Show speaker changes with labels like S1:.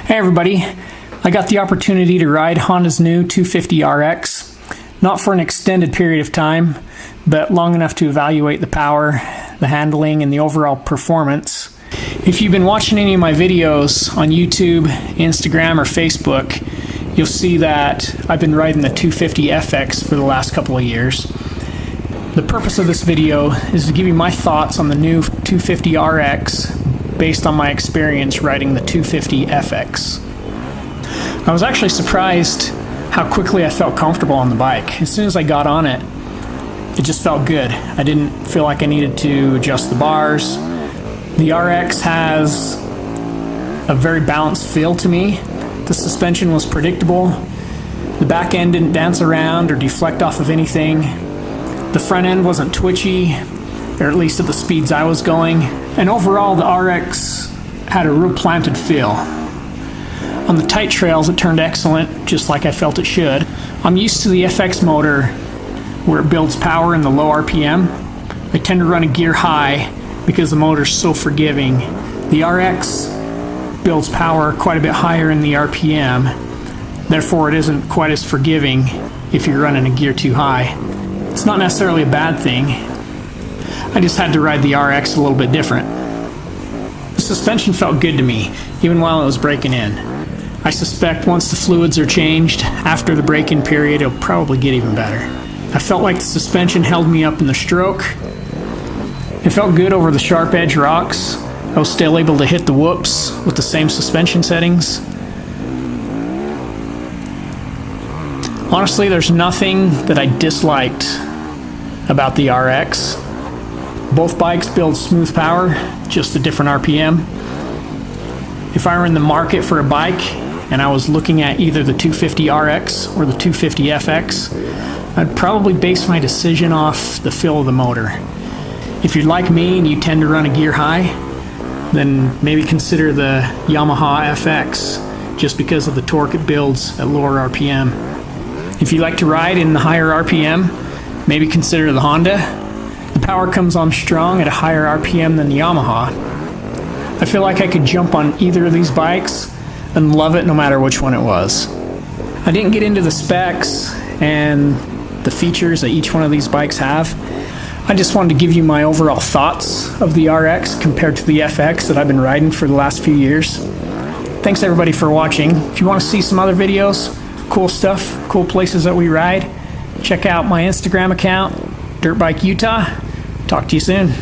S1: Hey everybody, I got the opportunity to ride Honda's new 250RX, not for an extended period of time, but long enough to evaluate the power, the handling, and the overall performance. If you've been watching any of my videos on YouTube, Instagram, or Facebook, you'll see that I've been riding the 250FX for the last couple of years. The purpose of this video is to give you my thoughts on the new 250RX based on my experience riding the 250FX. I was actually surprised how quickly I felt comfortable on the bike. As soon as I got on it, it just felt good. I didn't feel like I needed to adjust the bars. The RX has a very balanced feel to me. The suspension was predictable. The back end didn't dance around or deflect off of anything. The front end wasn't twitchy, or at least at the speeds I was going. And overall, the RX had a real planted feel. On the tight trails, it turned excellent, just like I felt it should. I'm used to the FX motor where it builds power in the low RPM. I tend to run a gear high because the motor's so forgiving. The RX builds power quite a bit higher in the RPM, therefore it isn't quite as forgiving if you're running a gear too high. It's not necessarily a bad thing. I just had to ride the RX a little bit different. The suspension felt good to me, even while it was breaking in. I suspect once the fluids are changed, after the break-in period, it'll probably get even better. I felt like the suspension held me up in the stroke. It felt good over the sharp edge rocks. I was still able to hit the whoops with the same suspension settings. Honestly, there's nothing that I disliked about the RX. Both bikes build smooth power, just a different RPM. If I were in the market for a bike and I was looking at either the 250RX or the 250FX, I'd probably base my decision off the feel of the motor. If you're like me and you tend to run a gear high, then maybe consider the Yamaha FX, just because of the torque it builds at lower RPM. If you like to ride in the higher RPM, maybe consider the Honda. The power comes on strong at a higher RPM than the Yamaha. I feel like I could jump on either of these bikes and love it no matter which one it was. I didn't get into the specs and the features that each one of these bikes have. I just wanted to give you my overall thoughts of the RX compared to the FX that I've been riding for the last few years. Thanks everybody for watching. If you want to see some other videos, cool stuff, cool places that we ride, check out my Instagram account, Dirt Bike Utah. Talk to you soon.